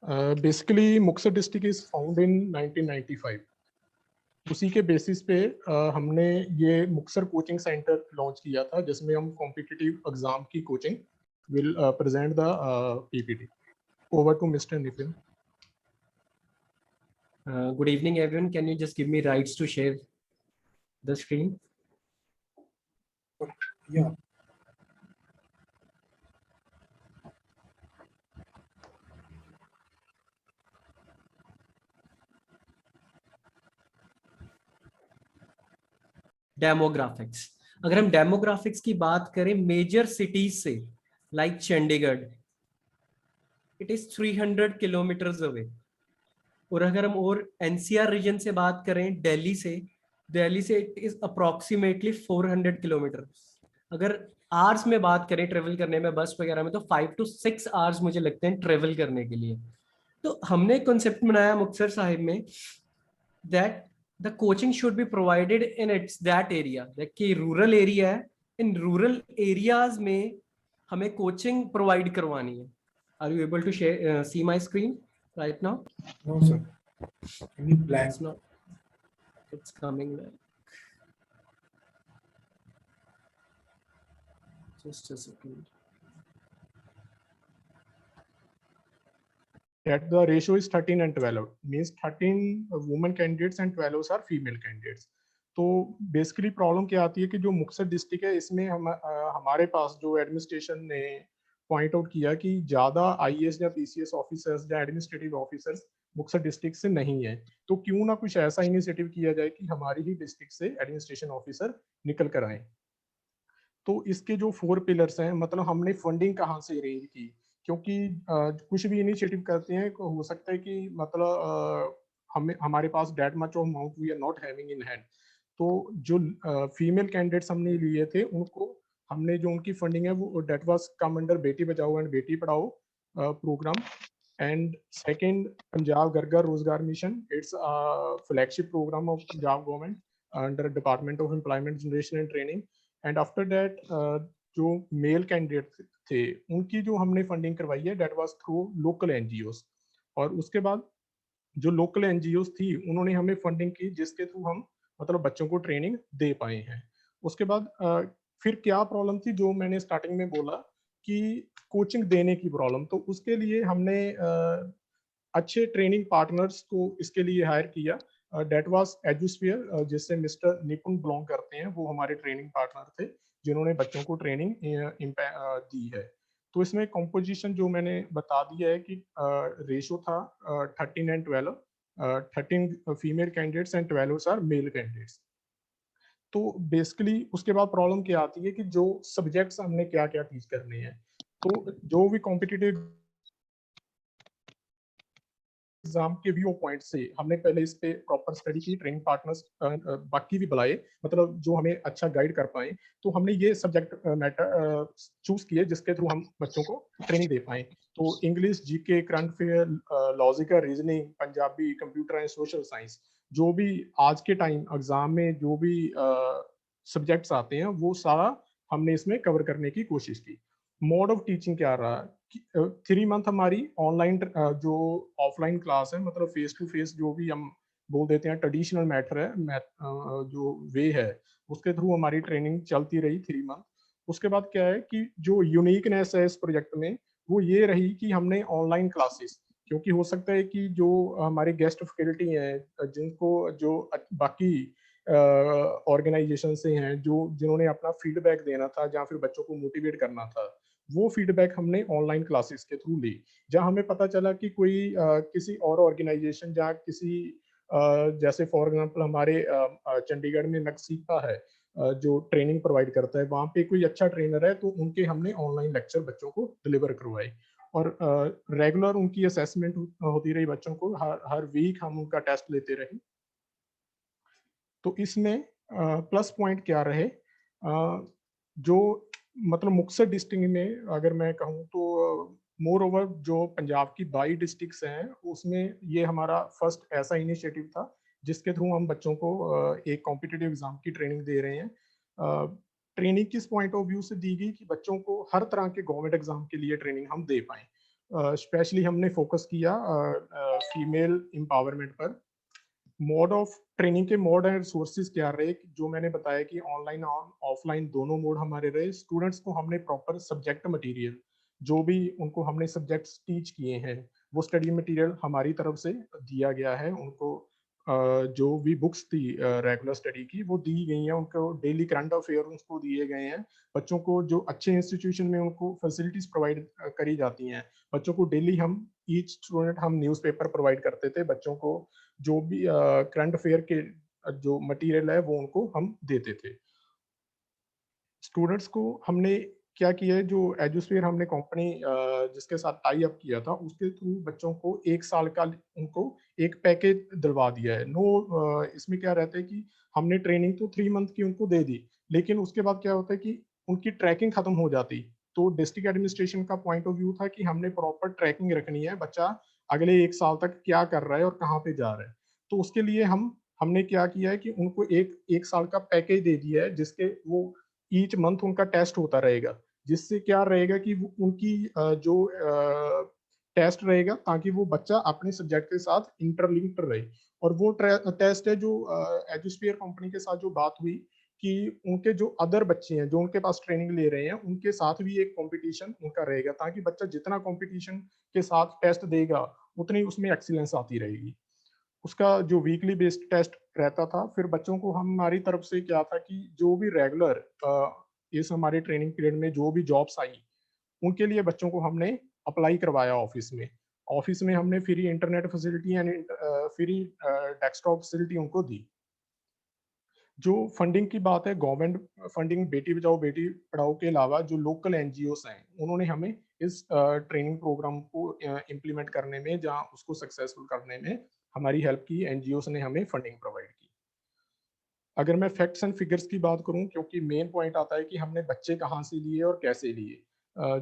Basically Muktsar district is found in 1995। उसी के basis पे हमने ये मुक्तसर कोचिंग सेंटर लॉन्च किया था, जिसमें हम कॉम्पिटिटिव एग्जाम की coaching will present the PPT. Over to mister Nitin. Good evening, everyone. Can you just give me rights to share the screen? Yeah. Demographics. अगर हम डेमोग्राफिक्स की बात करें मेजर सिटीज से, like Chandigarh, it is 300 kilometres away. और अगर हम और एनसीआर रीजन से बात करें, दिल्ली से इट इज अप्रोक्सीमेटली 400 किलोमीटर। अगर आवर्स में बात करें ट्रेवल करने में बस वगैरह में, तो 5 to 6 आवर्स मुझे लगते हैं ट्रेवल करने के लिए। तो हमने कॉन्सेप्ट बनाया मुक्तसर साहिब में that the coaching should be provided in that area, कि रूरल एरिया है, इन रूरल एरियाज में हमें कोचिंग प्रोवाइड करवानी है। Are you able to share see my screen right now? No sir, any blank? It's coming back. Just a second. That the ratio is 13 and 12, means 13 women candidates and 12 are female candidates। तो basically problem क्या आती है कि जो Muktsar district है, इसमें हमारे पास जो एडमिनिस्ट्रेशन ने पॉइंट आउट किया कि ज़्यादा आईएएस या पीसीएस ऑफिसर्स या एडमिनिस्ट्रेटिव ऑफिसर्स मुक्तसर डिस्ट्रिक्ट से नहीं है। तो क्यों ना कुछ ऐसा इनिशिएटिव किया जाए कि हमारी ही डिस्ट्रिक्ट से एडमिनिस्ट्रेशन ऑफिसर निकल कर आए। तो इसके जो 4 पिलर्स हैं, मतलब हमने फंडिंग कहाँ से अरेंज की, क्योंकि कुछ भी इनिशिएटिव करते हैं हो सकता है कि मतलब हमारे पास that much of amount we are not having in hand. तो जो फीमेल कैंडिडेट्स हमने लिए थे, उनको हमने जो उनकी फंडिंग है वो that was come under Beti Bachao and Beti Padhao programme. And second, Punjab Ghar Ghar Rozgar mission, its flagship programme of Punjab government under department of employment generation and training. And after that जो मेल कैंडिडेट थे उनकी जो हमने फंडिंग करवाई है that was through local NGOs. और उसके बाद जो लोकल एनजीओस थी उन्होंने हमें फंडिंग की, जिसके थ्रू हम मतलब बच्चों को ट्रेनिंग दे पाए हैं। उसके बाद फिर क्या प्रॉब्लम थी, जो मैंने स्टार्टिंग में बोला कि कोचिंग देने की प्रॉब्लम। तो उसके लिए हमने अच्छे ट्रेनिंग पार्टनर्स को इसके लिए हायर किया। दैट वाज एजुस्फीयर, जिससे मिस्टर निपुण बिलोंग करते हैं, वो हमारे ट्रेनिंग पार्टनर थे जिन्होंने बच्चों को ट्रेनिंग दी है। तो इसमें कंपोजिशन जो मैंने बता दिया है कि रेशो था 13 and 12, 13 female candidates and 12 are male candidates. तो बेसिकली उसके बाद प्रॉब्लम क्या आती है कि जो सब्जेक्ट्स हमने क्या क्या टीच करने हैं। तो जो भी कॉम्पिटिटिव एग्जाम के व्यू पॉइंट से हमने पहले इस पे प्रॉपर स्टडी की, ट्रेनिंग पार्टनर्स बाकी भी बुलाए, मतलब जो हमें अच्छा गाइड कर पाए। तो हमने ये सब्जेक्ट मैटर चूज किए जिसके थ्रू हम बच्चों को ट्रेनिंग दे पाए। तो English, GK, current affair, logical reasoning, Punjabi, computer and social science, जो भी आज के टाइम एग्जाम में जो भी सब्जेक्ट्स आते हैं वो सारा हमने इसमें कवर करने की कोशिश की। मोड ऑफ टीचिंग क्या रहा, 3 मंथ हमारी ऑनलाइन जो ऑफलाइन क्लास है, मतलब फेस टू फेस जो भी हम बोल देते हैं ट्रेडिशनल मैटर है, जो वे है, उसके थ्रू हमारी ट्रेनिंग चलती रही 3 मंथ। उसके बाद क्या है कि जो यूनिकनेस है इस प्रोजेक्ट में वो ये रही कि हमने ऑनलाइन क्लासेस, क्योंकि हो सकता है कि जो हमारे गेस्ट फैकल्टी हैं जिनको जो बाकी ऑर्गेनाइजेशन से हैं, जो जिन्होंने अपना फीडबैक देना था या फिर बच्चों को मोटिवेट करना था, वो फीडबैक हमने ऑनलाइन क्लासेस के थ्रू ली। जहाँ हमें पता चला कि कोई किसी और ऑर्गेनाइजेशन या किसी जैसे फॉर एग्जांपल हमारे चंडीगढ़ में नक्सीपा है जो ट्रेनिंग प्रोवाइड करता है, वहाँ पे कोई अच्छा ट्रेनर है तो उनके हमने ऑनलाइन लेक्चर बच्चों को डिलीवर करवाए। और रेगुलर उनकी असेसमेंट होती रही बच्चों को, हर वीक हम उनका टेस्ट लेते रहे। तो इसमें प्लस पॉइंट क्या रहे, जो मतलब मुक्तसर डिस्ट्रिक्ट में अगर मैं कहूँ तो मोर ओवर जो पंजाब की 22 डिस्ट्रिक्ट्स हैं उसमें ये हमारा फर्स्ट ऐसा इनिशिएटिव था जिसके थ्रू हम बच्चों को एक कॉम्पिटिटिव एग्जाम की ट्रेनिंग दे रहे हैं। ट्रेनिंग किस पॉइंट ऑफ व्यू से दी गई कि बच्चों को हर तरह के गवर्नमेंट एग्जाम के लिए ट्रेनिंग हम दे पाएँ। स्पेशली हमने फोकस किया फीमेल एम्पावरमेंट पर। मोड ऑफ ट्रेनिंग के मोड एंड रिसोर्सेज क्या रहे, जो मैंने बताया कि ऑनलाइन और ऑफलाइन दोनों मोड हमारे रहे। स्टूडेंट्स को हमने प्रॉपर सब्जेक्ट मटेरियल, जो भी उनको हमने सब्जेक्ट्स टीच किए हैं, वो स्टडी मटेरियल हमारी तरफ से दिया गया है उनको। जो भी बुक्स थी रेगुलर स्टडी की वो दी गई हैं उनको। डेली करंट अफेयर उनको दिए गए हैं। बच्चों को जो अच्छे इंस्टीट्यूशन में उनको फैसिलिटीज प्रोवाइड करी जाती हैं। बच्चों को डेली हम ईच स्टूडेंट हम न्यूज़पेपर प्रोवाइड करते थे। बच्चों को जो भी करंट अफेयर के जो मटेरियल है वो उनको हम देते थे। स्टूडेंट्स को हमने क्या किया है, जो एजुस्फीयर हमने कंपनी जिसके साथ टाई अप किया था उसके थ्रू बच्चों को 1 साल का उनको एक पैकेज दिलवा दिया है। इसमें क्या रहता है कि हमने ट्रेनिंग तो 3 मंथ की उनको दे दी, लेकिन उसके बाद क्या होता है कि उनकी ट्रैकिंग खत्म हो जाती। तो डिस्ट्रिक्ट एडमिनिस्ट्रेशन का पॉइंट ऑफ व्यू था कि हमने प्रॉपर ट्रैकिंग रखनी है, बच्चा अगले 1 साल तक क्या कर रहा है और कहाँ पे जा रहा है। तो उसके लिए हमने क्या किया है कि उनको एक साल का पैकेज दे दिया है, जिसके वो ईच मंथ उनका टेस्ट होता रहेगा। जिससे क्या रहेगा कि उनकी जो टेस्ट रहेगा, ताकि वो बच्चा अपने सब्जेक्ट के साथ इंटरलिंक्ड रहे। और वो टेस्ट है जो एजुस्फीयर कंपनी के साथ जो बात हुई कि उनके जो अदर बच्चे हैं जो उनके पास ट्रेनिंग ले रहे हैं, उनके साथ भी एक कंपटीशन उनका रहेगा, ताकि बच्चा जितना कंपटीशन के साथ टेस्ट देगा उतनी उसमें एक्सीलेंस आती रहेगी। उसका जो वीकली बेस्ड टेस्ट रहता था। फिर बच्चों को हमारी तरफ से क्या था कि जो भी रेगुलर इस हमारे ट्रेनिंग पीरियड में जो भी जॉब्स आई, उनके लिए बच्चों को हमने अप्लाई करवाया ऑफिस में। ऑफिस में हमने free internet facility and free desktop facility उनको दी। जो फंडिंग की बात है, गवर्नमेंट फंडिंग बेटी बचाओ बेटी पढ़ाओ के अलावा जो लोकल एनजीओस हैं, उन्होंने हमें इस ट्रेनिंग प्रोग्राम को इम्प्लीमेंट करने में, जहाँ उसको सक्सेसफुल करने में हमारी हेल्प की। एनजीओस ने हमें फंडिंग प्रोवाइड की। अगर मैं फैक्ट्स एंड फिगर्स की बात करूं, क्योंकि मेन पॉइंट आता है कि हमने बच्चे कहाँ से लिए और कैसे लिए।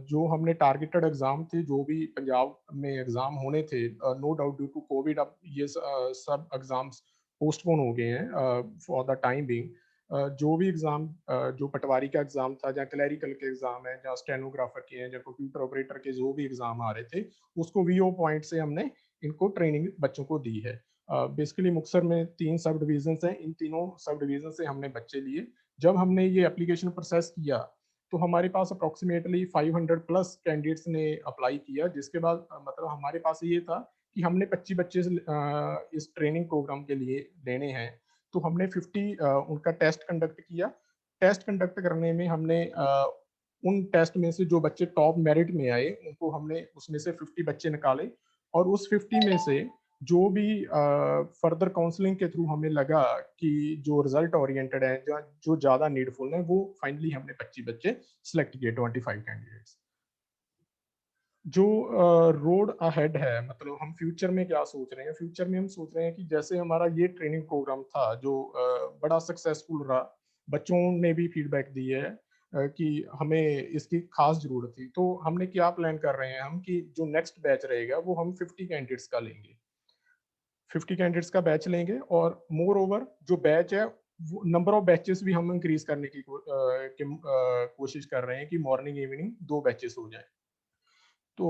जो हमने टारगेटेड एग्जाम थे, जो भी पंजाब में एग्जाम होने थे, no doubt due to COVID अब ये सब एग्जाम्स पोस्टपोन हो गए हैं फॉर द टाइम बीइंग। जो भी एग्जाम, जो पटवारी का एग्जाम था, जहाँ क्लैरिकल के एग्जाम है, जहाँ स्टेनोग्राफर के हैं, जहाँ कंप्यूटर ऑपरेटर के जो भी एग्जाम आ रहे थे, उसको वीओ पॉइंट से हमने इनको ट्रेनिंग बच्चों को दी है। बेसिकली मुक्तसर में 3 सब डिवीजन हैं। इन तीनों सब डिवीजन से हमने बच्चे लिए। जब हमने ये एप्लीकेशन प्रोसेस किया, तो हमारे पास अप्रोक्सीमेटली 500 प्लस कैंडिडेट्स ने अप्लाई किया। जिसके बाद मतलब हमारे पास ये था कि हमने 25 बच्चे इस ट्रेनिंग प्रोग्राम के लिए लेने हैं। तो हमने 50 उनका टेस्ट कंडक्ट किया। टेस्ट कंडक्ट करने में हमने उन टेस्ट में से जो बच्चे टॉप मेरिट में आए, उनको हमने उसमें से 50 बच्चे निकाले। और उस 50 में से जो भी फर्दर काउंसलिंग के थ्रू हमें लगा कि जो रिजल्ट ओरिएंटेड है, जो ज़्यादा नीडफुल है, वो फाइनली हमने 25 बच्चे सिलेक्ट किए, 25 कैंडिडेट्स। जो रोड अहेड है, मतलब हम फ्यूचर में क्या सोच रहे हैं। फ्यूचर में हम सोच रहे हैं कि जैसे हमारा ये ट्रेनिंग प्रोग्राम था जो बड़ा सक्सेसफुल रहा, बच्चों ने भी फीडबैक दी है कि हमें इसकी खास जरूरत थी। तो हमने क्या प्लान कर रहे हैं हम कि जो नेक्स्ट बैच रहेगा वो हम 50 कैंडिडेट्स का लेंगे। 50 कैंडिडेट्स का बैच लेंगे। और मोर ओवर जो बैच है, नंबर ऑफ बैचेस भी हम इंक्रीज करने की कोशिश कर रहे हैं कि मॉर्निंग इवनिंग 2 बैचेस हो जाए। तो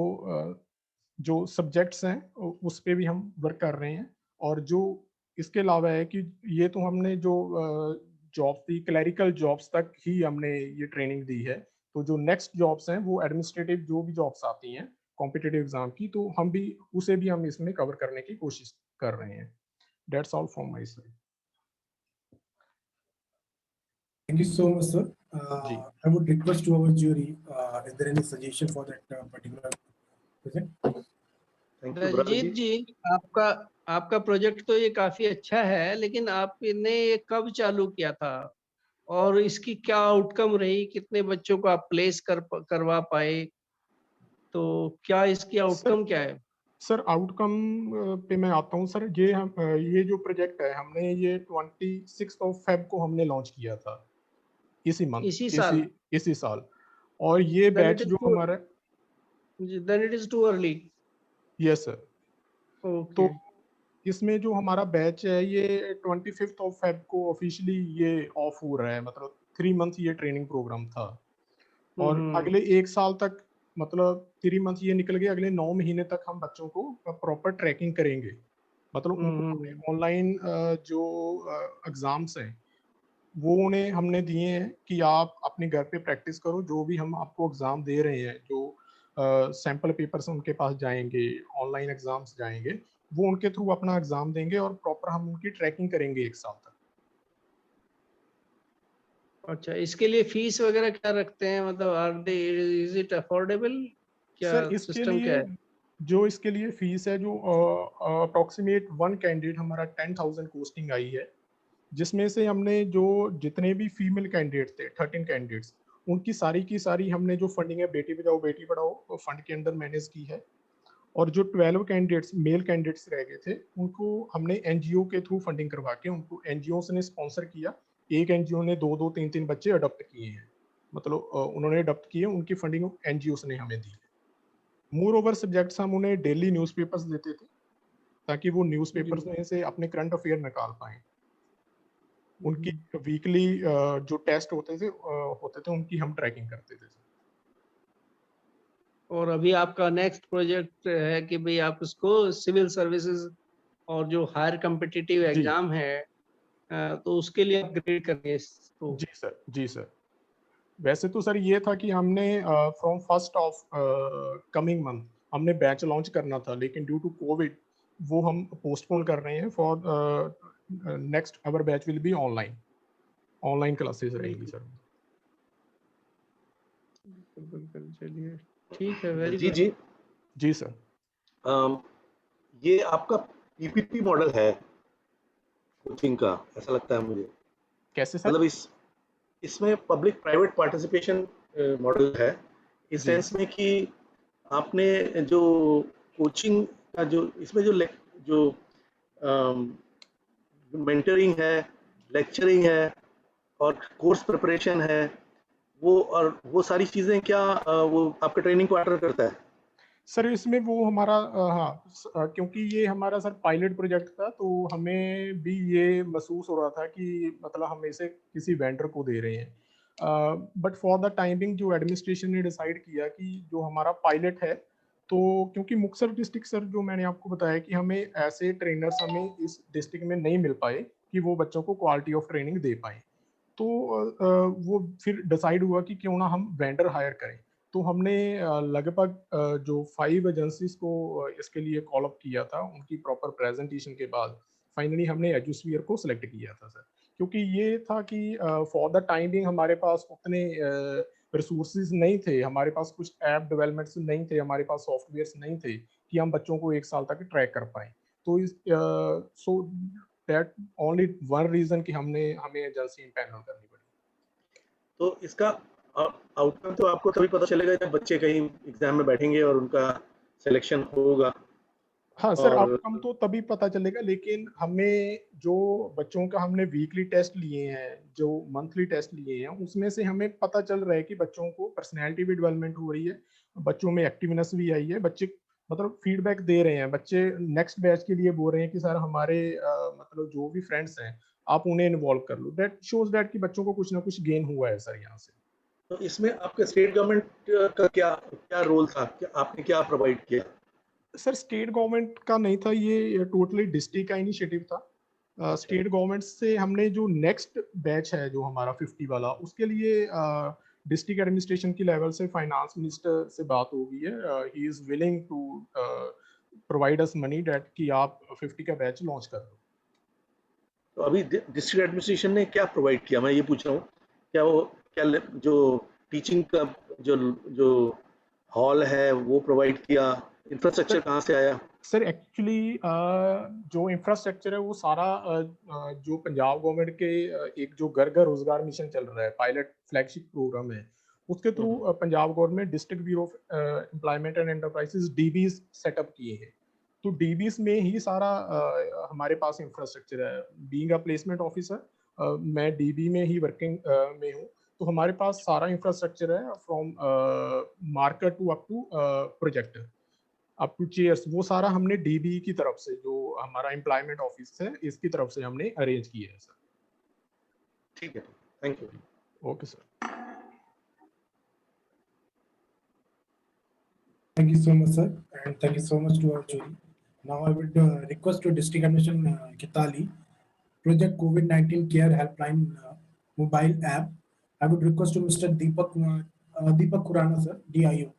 जो सब्जेक्ट्स हैं उस पे भी हम वर्क कर रहे हैं। और जो इसके अलावा है कि ये तो हमने जो जॉब थी, क्लैरिकल जॉब्स तक ही हमने ये ट्रेनिंग दी है। तो जो नेक्स्ट जॉब्स हैं वो एडमिनिस्ट्रेटिव जो भी जॉब्स आती हैं कॉम्पिटिटिव एग्जाम की, तो उसे भी हम इसमें कवर करने की कोशिश कर रहे हैं। That's all from my side. Thank you so much, sir. जी I would request to our jury, is there any suggestion for that particular project? Thank you Ranjit ji, आपका आपका प्रोजेक्ट तो ये काफी अच्छा है, लेकिन आपने ये कब चालू किया था और इसकी क्या आउटकम रही? कितने बच्चों को आप प्लेस करवा पाए? तो क्या इसकी आउटकम क्या है? सर, आउटकम पे मैं आता हूँ सर। ये जो प्रोजेक्ट है, हमने ये 26 ऑफ फेब को हमने लॉन्च किया था, इसी मंथ, इसी साल? इसी साल। और ये बैच जो हमारा, then it is too early. Yes sir. Okay. तो इसमें जो हमारा बैच है ये 25 ऑफ फेब को ऑफिशियली ये ऑफ हो रहा है। मतलब 3 मंथ ये ट्रेनिंग प्रोग्राम था। और अगले 1 साल तक मतलब 3 मंथ ये निकल गए, अगले 9 महीने तक हम बच्चों को प्रॉपर ट्रैकिंग करेंगे। मतलब उनको ऑनलाइन जो एग्जाम्स हैं वो उन्हें हमने दिए हैं कि आप अपने घर पे प्रैक्टिस करो, जो भी हम आपको एग्जाम दे रहे हैं, जो सैंपल पेपर्स उनके पास जाएंगे, ऑनलाइन एग्जाम्स जाएंगे, वो उनके थ्रू अपना एग्जाम देंगे और प्रॉपर हम उनकी ट्रैकिंग करेंगे 1 साल तक। अच्छा, इसके लिए फीस वगैरह क्या रखते हैं, मतलब are they, is it affordable, क्या सर इसके सिस्टम क्या लिए है? जो इसके लिए फीस है, जो अप्रोक्सीमेट 1 कैंडिडेट हमारा 10,000 कॉस्टिंग आई है, जिसमें से हमने जो जितने भी फीमेल कैंडिडेट थे 13 कैंडिडेट्स, उनकी सारी की सारी हमने जो फंडिंग है बेटी बचाओ बेटी पढ़ाओ फंड के अंदर मैनेज की है। और जो 12 कैंडिडेट्स मेल कैंडिडेट्स रह गए थे उनको हमने एनजीओ के थ्रू फंडिंग करवा के उनको एनजीओ ने स्पॉन्सर किया। एक एनजीओ ने 2-2 3-3 बच्चे अडॉप्ट किए हैं, मतलब उन्होंने अडॉप्ट किए, उनकी फंडिंग एनजीओ ने हमें दी। मोर ओवर सब्जेक्ट्स हम उन्हें डेली न्यूज़पेपर्स देते थे ताकि वो न्यूज़पेपर्स में से अपने करंट अफेयर निकाल पाएं। उनकी वीकली जो टेस्ट होते थे उनकी हम ट्रैकिंग करते थे। और अभी आपका नेक्स्ट प्रोजेक्ट है कि भाई आप उसको सिविल सर्विसेज और जो हायर कॉम्पिटिटिव जी एग्जाम है तो उसके लिए अपग्रेड करनी है इसको। जी सर, जी सर। वैसे तो सर ये था कि हमने from first of coming month हमने बैच लॉन्च करना था, लेकिन ड्यू टू कोविड वो हम पोस्टपोन कर रहे हैं। For next our batch will be online classes रहेंगी सर। बिल्कुल, चलिए ठीक है, वेरी जी गुड। जी जी सर। ये आपका पीपीपी मॉडल है कोचिंग का, ऐसा लगता है मुझे। कैसे सर? मतलब इसमें पब्लिक प्राइवेट पार्टिसिपेशन मॉडल है, इस जी सेंस में कि आपने जो कोचिंग का जो इसमें जो मेंटरिंग है, लेक्चरिंग है और कोर्स प्रिपरेशन है, वो सारी चीजें क्या वो आपका ट्रेनिंग पार्टनर करता है? सर इसमें वो हमारा क्योंकि ये हमारा सर पायलट प्रोजेक्ट था, तो हमें भी ये महसूस हो रहा था कि मतलब हम इसे किसी वेंडर को दे रहे हैं। बट फॉर द टाइमिंग जो एडमिनिस्ट्रेशन ने डिसाइड किया कि जो हमारा पायलट है, तो क्योंकि मुक्तसर डिस्ट्रिक्ट सर जो मैंने आपको बताया कि हमें ऐसे ट्रेनर्स हमें इस डिस्ट्रिक्ट में नहीं मिल पाए कि वो बच्चों को क्वालिटी ऑफ ट्रेनिंग दे पाए, तो वो फिर डिसाइड हुआ कि क्यों ना हम वेंडर हायर करें। तो हमने लगभग जो 5 एजेंसीज को इसके लिए कॉल अप किया था, उनकी प्रॉपर प्रेजेंटेशन के बाद फाइनली हमने एजुस्फीयर को सिलेक्ट किया था सर। क्योंकि ये था कि फॉर द टाइम बिंग हमारे पास उतने रिसोर्सेज नहीं थे, हमारे पास कुछ ऐप डेवलपमेंट्स नहीं थे, हमारे पास सॉफ्टवेयर्स नहीं थे कि हम बच्चों को 1 साल तक ट्रैक कर पाए। तो so that only one reason कि हमें एजेंसी पैनल करनी पड़ी। तो इसका आउटकम तो आपको तभी पता चलेगा जब बच्चे कहीं एग्जाम में बैठेंगे और उनका सिलेक्शन होगा। हाँ सर, और आउटकम तो तभी पता चलेगा, लेकिन हमें जो बच्चों का हमने वीकली टेस्ट लिए हैं, जो मंथली टेस्ट लिए हैं, उसमें से हमें पता चल रहा है कि बच्चों को पर्सनैलिटी भी डेवलपमेंट हो रही है, बच्चों में एक्टिवनेस भी आई है, बच्चे मतलब फीडबैक दे रहे हैं, बच्चे नेक्स्ट बैच के लिए बोल रहे हैं कि सर हमारे मतलब जो भी फ्रेंड्स हैं आप उन्हें इन्वॉल्व कर लो। दैट शोज दैट कि बच्चों को कुछ ना कुछ गेन हुआ है सर यहाँ से। तो इसमें आपका स्टेट गवर्नमेंट का क्या क्या रोल था, क्या आपने क्या प्रोवाइड किया? सर स्टेट गवर्नमेंट का नहीं था, ये टोटली डिस्ट्रिक्ट का इनिशिएटिव था। स्टेट गवर्नमेंट से हमने जो नेक्स्ट बैच है जो हमारा 50 वाला, उसके लिए डिस्ट्रिक्ट एडमिनिस्ट्रेशन की लेवल से फाइनेंस मिनिस्टर से बात हो गई है। He is willing to provide us money that कि आप 50 का बैच लॉन्च कर दो। तो अभी डिस्ट्रिक्ट एडमिनिस्ट्रेशन ने क्या प्रोवाइड किया, मैं ये पूछ रहा हूँ। क्या वो जो टीचिंग का जो जो हॉल है वो प्रोवाइड किया? इंफ्रास्ट्रक्चर कहाँ से आया? सर एक्चुअली जो इंफ्रास्ट्रक्चर है वो सारा जो पंजाब गवर्नमेंट के एक जो घर घर रोजगार मिशन चल रहा है, पायलट फ्लैगशिप प्रोग्राम है, उसके through Punjab government district bureau of employment and enterprises DBEs setup किए हैं। तो डीबीज में ही सारा हमारे पास इंफ्रास्ट्रक्चर है। बीइंग अ प्लेसमेंट ऑफिसर मैं डीबी में ही वर्किंग में हूँ, तो हमारे पास सारा इंफ्रास्ट्रक्चर है from marker to up to project up to chairs, वो सारा हमने डीबी की तरफ से, जो हमारा एम्प्लॉयमेंट ऑफिस है, इसकी तरफ से हमने अरेंज किया है सर। ठीक है, thank you. Okay sir. Thank you so much, sir, and thank you so much to our jury. Now I would request to District Admission Kitali, Project COVID-19 Care Helpline mobile app. I would request to Mr. Deepak Khurana, sir, DIO.